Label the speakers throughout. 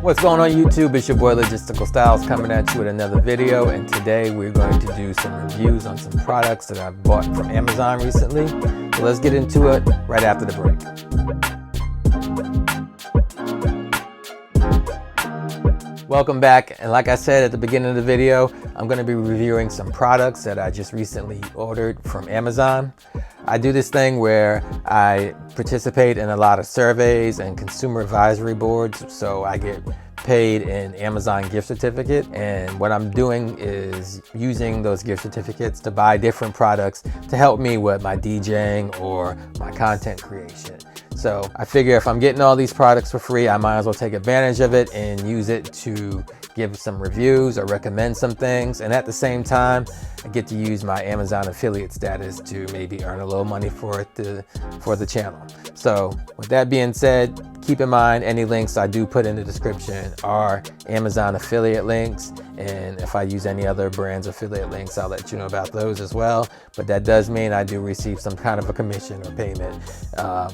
Speaker 1: What's going on YouTube? It's your boy Logisticalstyles coming at you with another video, and today we're going to do some reviews on some products that I've bought from Amazon recently. So let's get into it right after the break. Welcome back, and like I said at the beginning of the video, I'm going to be reviewing some products that I just recently ordered from Amazon. I do this thing where I participate in a lot of surveys and consumer advisory boards, so I get paid in Amazon gift certificate, and what I'm doing is using those gift certificates to buy different products to help me with my DJing or my content creation. So I figure if I'm getting all these products for free, I might as well take advantage of it and use it to give some reviews or recommend some things. And at the same time, I get to use my Amazon affiliate status to maybe earn a little money for the channel. So with that being said, keep in mind any links I do put in the description are Amazon affiliate links. And if I use any other brands affiliate links, I'll let you know about those as well. But that does mean I do receive some kind of a commission or payment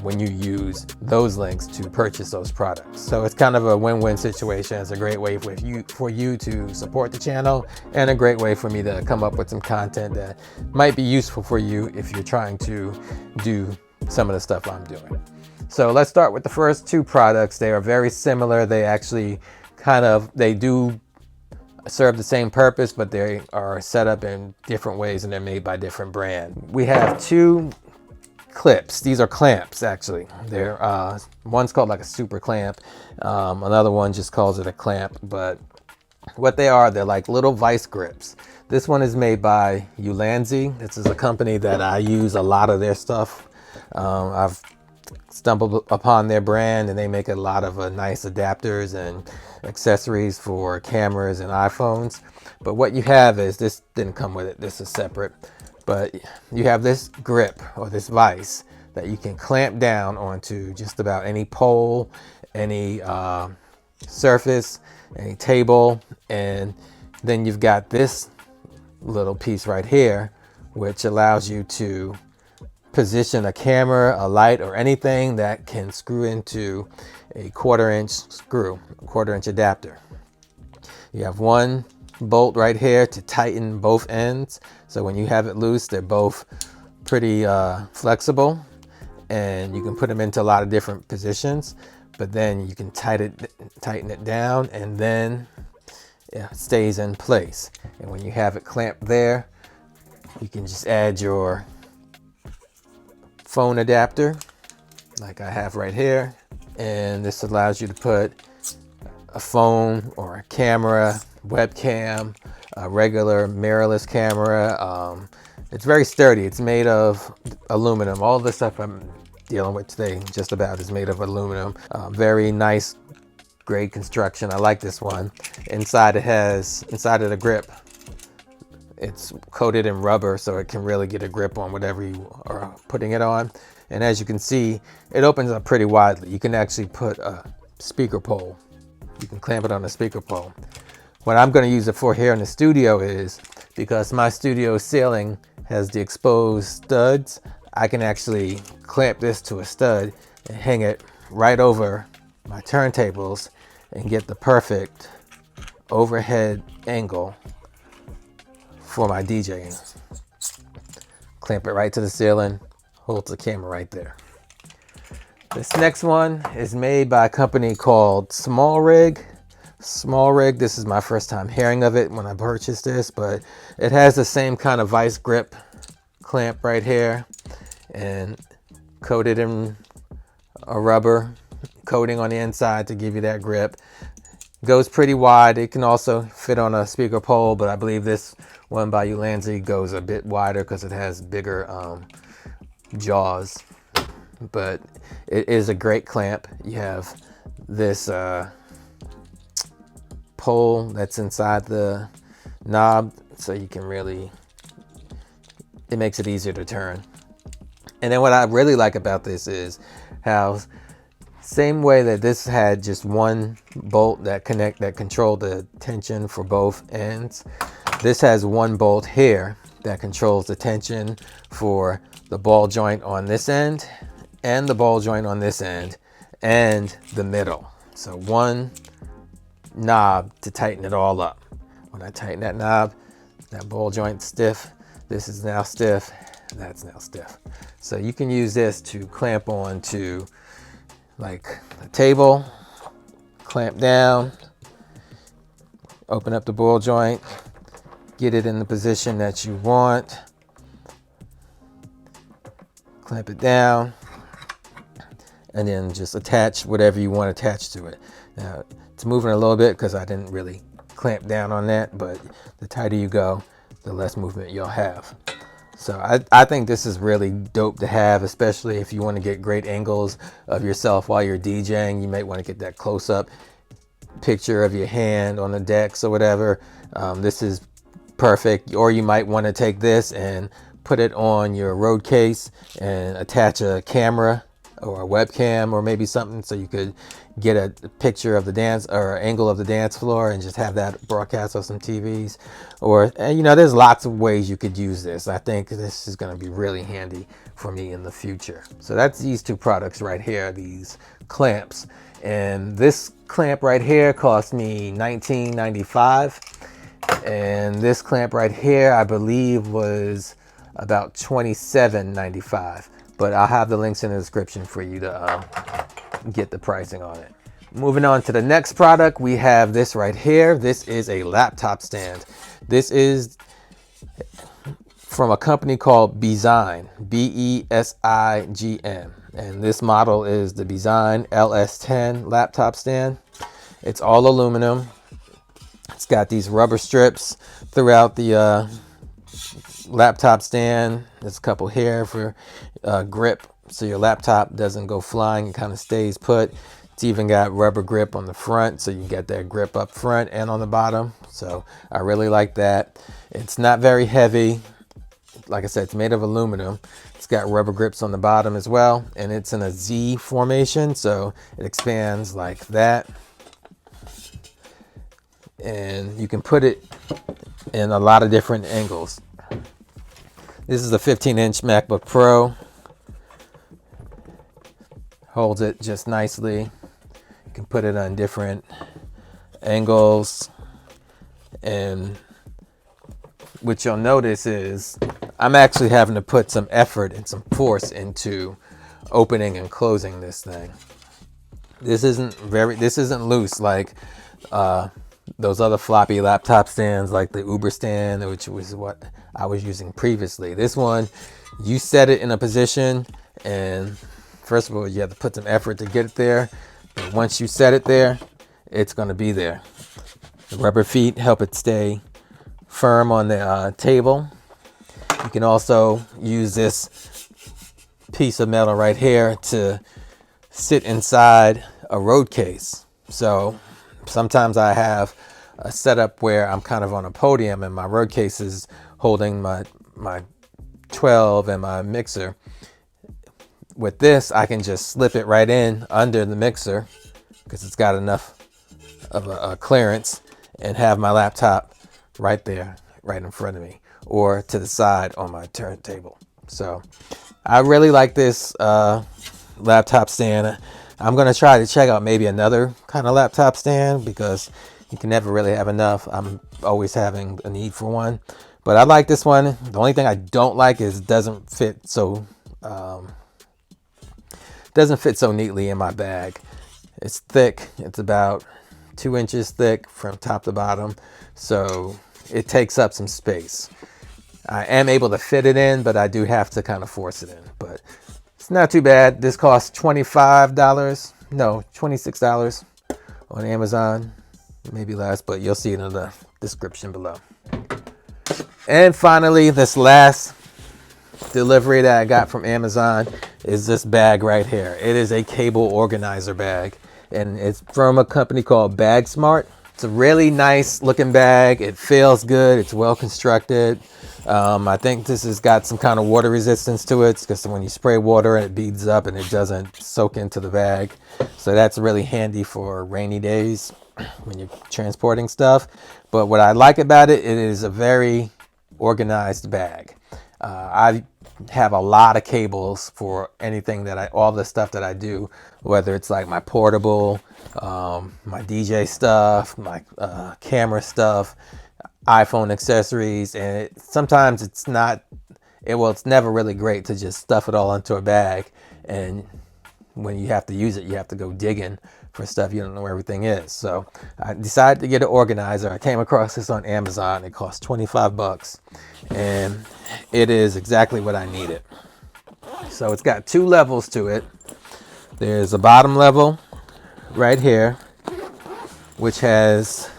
Speaker 1: when you use those links to purchase those products. So it's kind of a win-win situation. It's a great way for you to support the channel, and a great way for me to come up with some content that might be useful for you if you're trying to do some of the stuff I'm doing. So let's start with the first two products. They are very similar. They actually they do serve the same purpose, but they are set up in different ways and they're made by different brands. We have two clips. These are clamps, actually. They're one's called like a super clamp. Another one just calls it a clamp, but what they are, they're like little vice grips. This one is made by Ulanzi. This is a company that I use a lot of their stuff. I've stumbled upon their brand, and they make a lot of nice adapters and accessories for cameras and iPhones. But what you have is, this didn't come with it, this is separate, but you have this grip or this vise that you can clamp down onto just about any pole, any surface, any table, and then you've got this little piece right here which allows you to position a camera, a light, or anything that can screw into a 1/4-inch screw, a 1/4-inch adapter. You have one bolt right here to tighten both ends. So when you have it loose, they're both pretty flexible, and you can put them into a lot of different positions, but then you can tighten it down, and then it stays in place. And when you have it clamped there, you can just add your phone adapter like I have right here, and this allows you to put a phone or a camera, webcam, a regular mirrorless camera. It's very sturdy. It's made of aluminum. All the stuff I'm dealing with today just about is made of aluminum. Very nice, great construction. I like this one. Inside of the grip, it's coated in rubber, so it can really get a grip on whatever you are putting it on. And as you can see, it opens up pretty widely. You can actually put a speaker pole. You can clamp it on a speaker pole. What I'm going to use it for here in the studio is, because my studio ceiling has the exposed studs, I can actually clamp this to a stud and hang it right over my turntables and get the perfect overhead angle for my DJing. Clamp it right to the ceiling, holds the camera right there. This next one is made by a company called Small Rig. This is my first time hearing of it when I purchased this, but it has the same kind of vice grip clamp right here, and coated in a rubber coating on the inside to give you that grip. Goes pretty wide. It can also fit on a speaker pole, but I believe this one by Ulanzi goes a bit wider because it has bigger jaws. But it is a great clamp. You have this pole that's inside the knob, so you can it makes it easier to turn. And then what I really like about this is how, same way that this had just one bolt that controlled the tension for both ends, this has one bolt here that controls the tension for the ball joint on this end and the ball joint on this end and the middle. So one knob to tighten it all up. When I tighten that knob, that ball joint's stiff, this is now stiff, that's now stiff. So you can use this to clamp on to like a table, clamp down, open up the ball joint, get it in the position that you want, clamp it down, and then just attach whatever you want attached to it. Now, it's moving a little bit because I didn't really clamp down on that, but the tighter you go, the less movement you'll have. So I think this is really dope to have, especially if you want to get great angles of yourself while you're DJing. You might want to get that close-up picture of your hand on the decks or whatever. This is perfect. Or you might want to take this and put it on your road case and attach a camera or a webcam or maybe something so you could get a picture of the dance or angle of the dance floor and just have that broadcast on some TVs. Or, you know, there's lots of ways you could use this. I think this is going to be really handy for me in the future. So that's these two products right here, these clamps. And this clamp right here cost me $19.95. And this clamp right here, I believe, was about $27.95. But I'll have the links in the description for you to get the pricing on it. Moving on to the next product, we have this right here. This is a laptop stand. This is from a company called Besign, B-E-S-I-G-N. And this model is the Besign LS10 laptop stand. It's all aluminum. It's got these rubber strips throughout the laptop stand. There's a couple here for grip so your laptop doesn't go flying, it kind of stays put. It's even got rubber grip on the front so you get that grip up front and on the bottom. So I really like that. It's not very heavy. Like I said, it's made of aluminum. It's got rubber grips on the bottom as well, and it's in a Z formation, so it expands like that. And you can put it in a lot of different angles. This is a 15-inch MacBook Pro. Holds it just nicely. You can put it on different angles. And what you'll notice is I'm actually having to put some effort and some force into opening and closing this thing. This isn't loose like those other floppy laptop stands like the Uber stand, which was what I was using previously. This one, you set it in a position, and first of all, you have to put some effort to get it there. But once you set it there, it's going to be there. The rubber feet help it stay firm on the table. You can also use this piece of metal right here to sit inside a road case. So sometimes I have a setup where I'm kind of on a podium and my road case is holding my 12 and my mixer. With this, I can just slip it right in under the mixer because it's got enough of a clearance, and have my laptop right there, right in front of me, or to the side on my turntable. So I really like this laptop stand. I'm going to try to check out maybe another kind of laptop stand because you can never really have enough. I'm always having a need for one. But I like this one. The only thing I don't like is it doesn't fit so neatly in my bag. It's thick. It's about 2 inches thick from top to bottom. So it takes up some space. I am able to fit it in, but I do have to kind of force it in. But it's not too bad. This costs $26 on Amazon. Maybe less, but you'll see it in the description below. And finally, this last delivery that I got from Amazon is this bag right here. It is a cable organizer bag, and it's from a company called Bag Smart. It's a really nice looking bag. It feels good. It's well constructed. I think this has got some kind of water resistance to it because when you spray water and it beads up and it doesn't soak into the bag. So that's really handy for rainy days when you're transporting stuff. But what I like about it, it is a very organized bag. I have a lot of cables for anything all the stuff that I do, whether it's like my portable, my DJ stuff, my camera stuff, iPhone accessories. And sometimes it's never really great to just stuff it all into a bag, and when you have to use it, you have to go digging for stuff you don't know where everything is. So I decided to get an organizer. I came across this on Amazon. It cost 25 bucks, and it is exactly what I needed. So it's got 2 levels to it. There's a bottom level right here, which has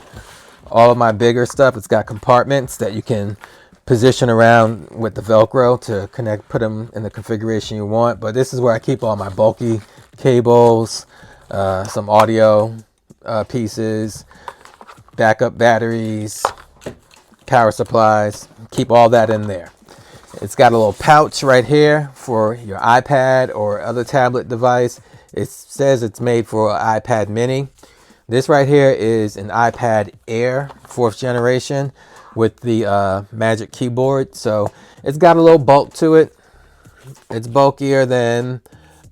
Speaker 1: all of my bigger stuff. It's got compartments that you can position around with the Velcro to put them in the configuration you want. But this is where I keep all my bulky cables, some audio pieces, backup batteries, power supplies. Keep all that in there. It's got a little pouch right here for your iPad or other tablet device. It says it's made for an iPad mini. This right here is an iPad Air 4th generation with the Magic Keyboard. So it's got a little bulk to it. It's bulkier than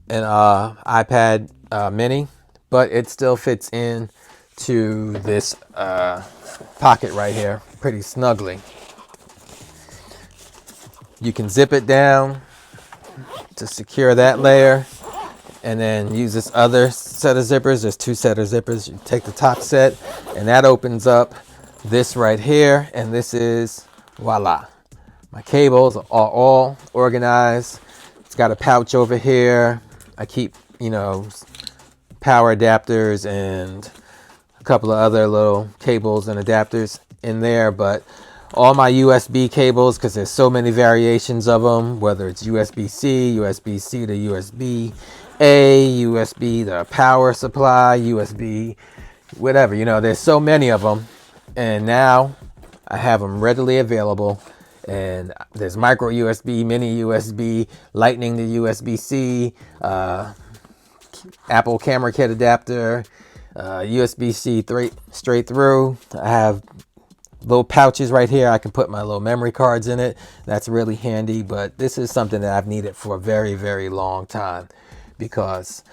Speaker 1: an iPad mini, but it still fits in to this pocket right here pretty snugly. You can zip it down to secure that layer, and then use this other set of zippers. There's 2 sets of zippers. You take the top set, and that opens up this right here, and this is, voila. My cables are all organized. It's got a pouch over here. I keep, power adapters and a couple of other little cables and adapters in there, but all my USB cables, because there's so many variations of them, whether it's USB-C, USB-C to USB-A, USB the power supply, USB, whatever, there's so many of them. And now I have them readily available. And there's micro USB, mini USB, Lightning to USB-C, Apple camera kit adapter, USB-C straight through. I have little pouches right here. I can put my little memory cards in it. That's really handy. But this is something that I've needed for a very, very long time, because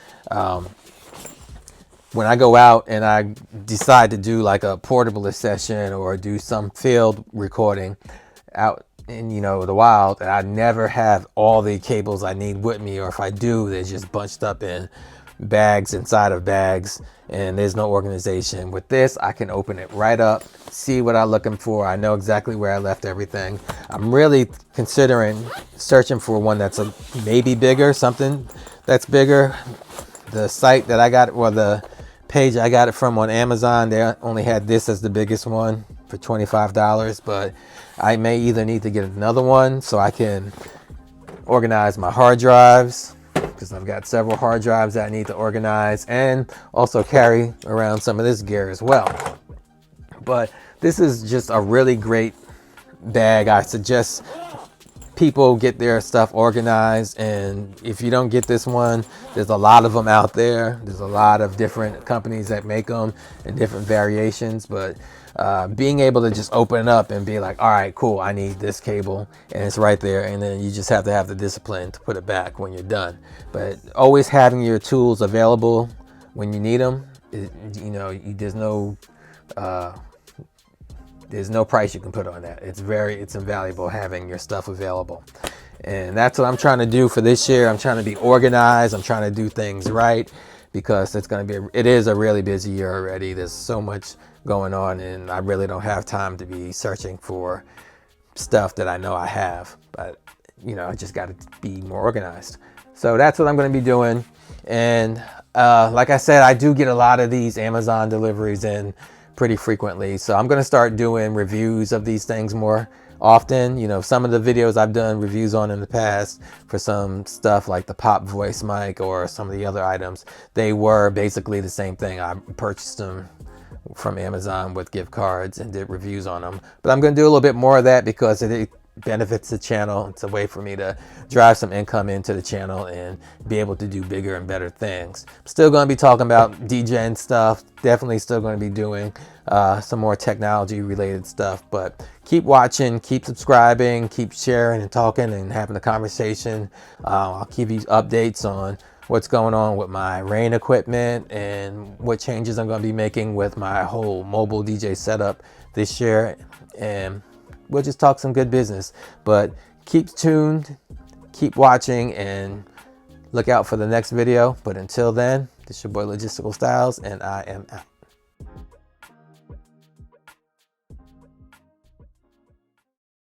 Speaker 1: when I go out and I decide to do like a portable session or do some field recording out in the wild, and I never have all the cables I need with me, or if I do, they're just bunched up in bags inside of bags, and there's no organization. With this, I can open it right up, see what I'm looking for. I know exactly where I left everything. I'm really considering searching for one that's maybe bigger, something that's bigger. The site that I got, or the page I got it from on Amazon, they only had this as the biggest one for $25, but I may either need to get another one so I can organize my hard drives, because I've got several hard drives that I need to organize, and also carry around some of this gear as well. But this is just a really great bag. I suggest people get their stuff organized, and if you don't get this one, there's a lot of them out there. There's a lot of different companies that make them in different variations, but being able to just open it up and be like, all right, cool, I need this cable, and it's right there, and then you just have to have the discipline to put it back when you're done. But always having your tools available when you need them, there's no price you can put on that. It's invaluable having your stuff available. And that's what I'm trying to do for this year. I'm trying to be organized. I'm trying to do things right, because it is a really busy year already. There's so much going on, and I really don't have time to be searching for stuff that I know I have. But I just got to be more organized. So that's what I'm going to be doing. And like I said, I do get a lot of these Amazon deliveries in pretty frequently, so I'm going to start doing reviews of these things more often. Some of the videos I've done reviews on in the past for some stuff like the Pop Voice mic or some of the other items, they were basically the same thing. I purchased them from Amazon with gift cards and did reviews on them. But I'm going to do a little bit more of that, because benefits the channel. It's a way for me to drive some income into the channel and be able to do bigger and better things. I'm still going to be talking about DJing stuff. Definitely still going to be doing some more technology related stuff, but keep watching, keep subscribing, keep sharing and talking and having a conversation. I'll give you updates on what's going on with my rain equipment and what changes I'm going to be making with my whole mobile DJ setup this year, and we'll just talk some good business. But keep tuned, keep watching, and look out for the next video. But until then, this is your boy Logistical Styles, and I am out.